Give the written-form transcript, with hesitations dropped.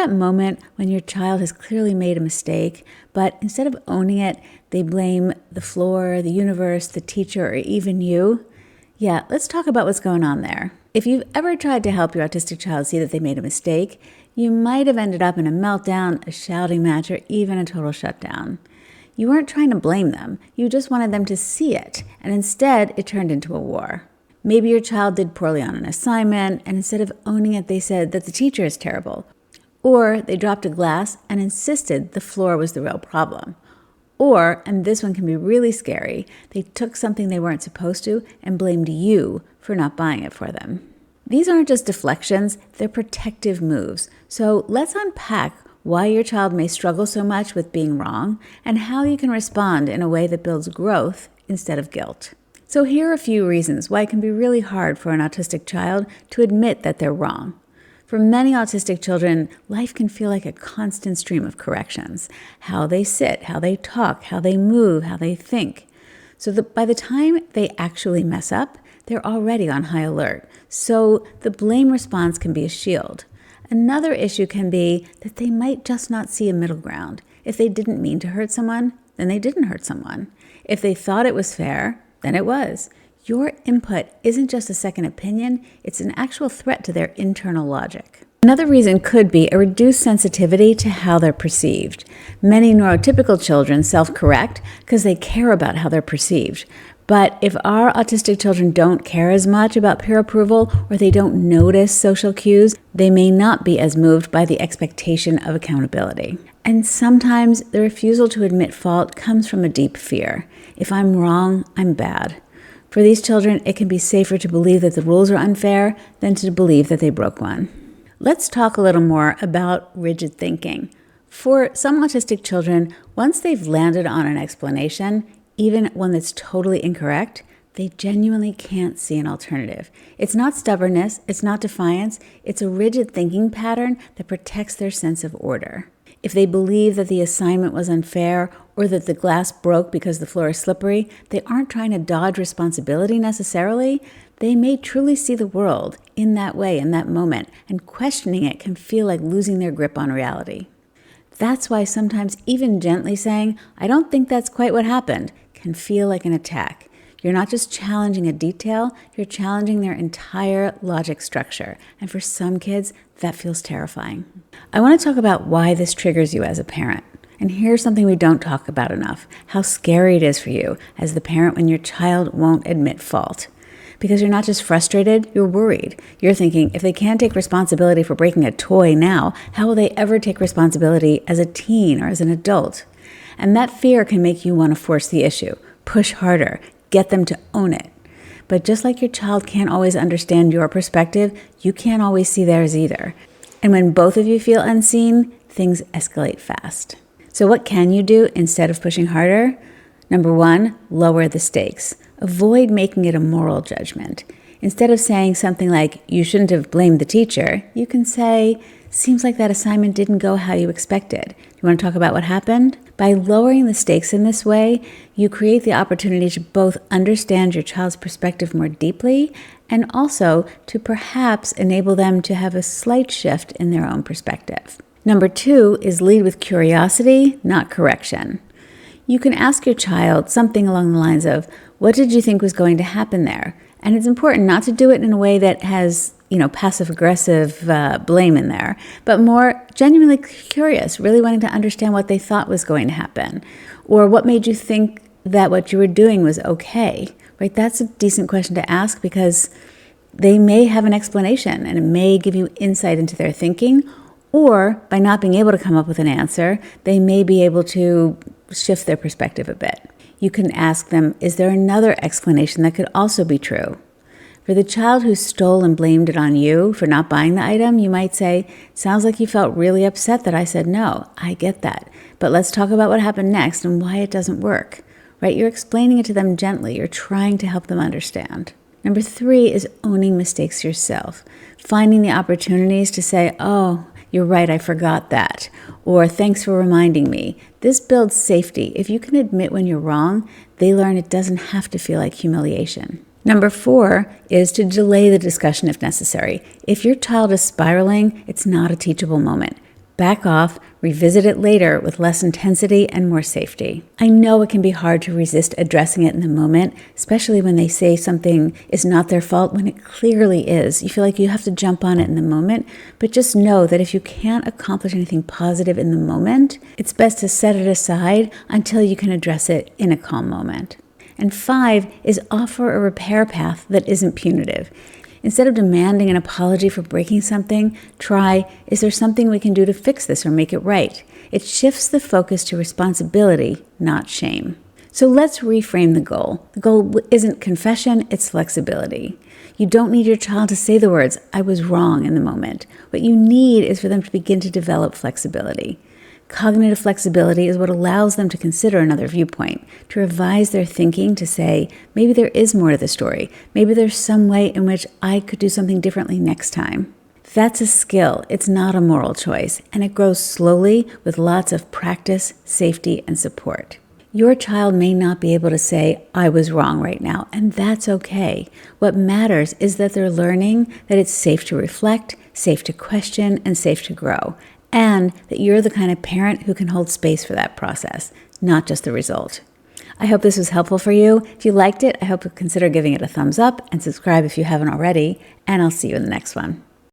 that moment when your child has clearly made a mistake, but instead of owning it, they blame the floor, the universe, the teacher, or even you? Yeah, let's talk about what's going on there. If you've ever tried to help your autistic child see that they made a mistake, you might have ended up in a meltdown, a shouting match, or even a total shutdown. You weren't trying to blame them. You just wanted them to see it, and instead it turned into a war. Maybe your child did poorly on an assignment, and instead of owning it, they said that the teacher is terrible. Or they dropped a glass and insisted the floor was the real problem. Or, and this one can be really scary, they took something they weren't supposed to and blamed you for not buying it for them. These aren't just deflections, they're protective moves. So let's unpack why your child may struggle so much with being wrong and how you can respond in a way that builds growth instead of guilt. So here are a few reasons why it can be really hard for an autistic child to admit that they're wrong. For many autistic children, life can feel like a constant stream of corrections. How they sit, how they talk, how they move, how they think. So that by the time they actually mess up, they're already on high alert. So the blame response can be a shield. Another issue can be that they might just not see a middle ground. If they didn't mean to hurt someone, then they didn't hurt someone. If they thought it was fair, then it was. Your input isn't just a second opinion, it's an actual threat to their internal logic. Another reason could be a reduced sensitivity to how they're perceived. Many neurotypical children self-correct because they care about how they're perceived. But if our autistic children don't care as much about peer approval or they don't notice social cues, they may not be as moved by the expectation of accountability. And sometimes the refusal to admit fault comes from a deep fear. If I'm wrong, I'm bad. For these children, it can be safer to believe that the rules are unfair than to believe that they broke one. Let's talk a little more about rigid thinking. For some autistic children, once they've landed on an explanation, even one that's totally incorrect, they genuinely can't see an alternative. It's not stubbornness, it's not defiance, it's a rigid thinking pattern that protects their sense of order. If they believe that the assignment was unfair or that the glass broke because the floor is slippery, they aren't trying to dodge responsibility necessarily. They may truly see the world in that way, in that moment, and questioning it can feel like losing their grip on reality. That's why sometimes even gently saying, "I don't think that's quite what happened," can feel like an attack. You're not just challenging a detail, you're challenging their entire logic structure. And for some kids, that feels terrifying. I want to talk about why this triggers you as a parent. And here's something we don't talk about enough, how scary it is for you as the parent when your child won't admit fault. Because you're not just frustrated, you're worried. You're thinking, if they can't take responsibility for breaking a toy now, how will they ever take responsibility as a teen or as an adult? And that fear can make you want to force the issue, push harder, get them to own it. But just like your child can't always understand your perspective, you can't always see theirs either. And when both of you feel unseen, things escalate fast. So what can you do instead of pushing harder? Number one, lower the stakes. Avoid making it a moral judgment. Instead of saying something like, "You shouldn't have blamed the teacher," you can say, "Seems like that assignment didn't go how you expected. You want to talk about what happened?" By lowering the stakes in this way, you create the opportunity to both understand your child's perspective more deeply and also to perhaps enable them to have a slight shift in their own perspective. Number two is lead with curiosity, not correction. You can ask your child something along the lines of, "What did you think was going to happen there?" And it's important not to do it in a way that has, passive-aggressive blame in there, but more genuinely curious, really wanting to understand what they thought was going to happen, or what made you think that what you were doing was okay, right? That's a decent question to ask because they may have an explanation and it may give you insight into their thinking, or by not being able to come up with an answer, they may be able to shift their perspective a bit. You can ask them, is there another explanation that could also be true? For the child who stole and blamed it on you for not buying the item, you might say, "Sounds like you felt really upset that I said no. I get that. But let's talk about what happened next and why it doesn't work." Right? You're explaining it to them gently. You're trying to help them understand. Number three is owning mistakes yourself. Finding the opportunities to say, "Oh, you're right, I forgot that," or "Thanks for reminding me." This builds safety. If you can admit when you're wrong, they learn it doesn't have to feel like humiliation. Number four is to delay the discussion if necessary. If your child is spiraling, it's not a teachable moment. Back off, revisit it later with less intensity and more safety. I know it can be hard to resist addressing it in the moment, especially when they say something is not their fault when it clearly is. You feel like you have to jump on it in the moment, but just know that if you can't accomplish anything positive in the moment, it's best to set it aside until you can address it in a calm moment. And 5 is offer a repair path that isn't punitive. Instead of demanding an apology for breaking something, try, is there something we can do to fix this or make it right? It shifts the focus to responsibility, not shame. So let's reframe the goal. The goal isn't confession, it's flexibility. You don't need your child to say the words, "I was wrong," in the moment. What you need is for them to begin to develop flexibility. Cognitive flexibility is what allows them to consider another viewpoint, to revise their thinking, to say, maybe there is more to the story. Maybe there's some way in which I could do something differently next time. That's a skill. It's not a moral choice, and it grows slowly with lots of practice, safety, and support. Your child may not be able to say, "I was wrong" right now, and that's okay. What matters is that they're learning that it's safe to reflect, safe to question, and safe to grow. And that you're the kind of parent who can hold space for that process, not just the result. I hope this was helpful for you. If you liked it, I hope you'll consider giving it a thumbs up and subscribe if you haven't already, and I'll see you in the next one.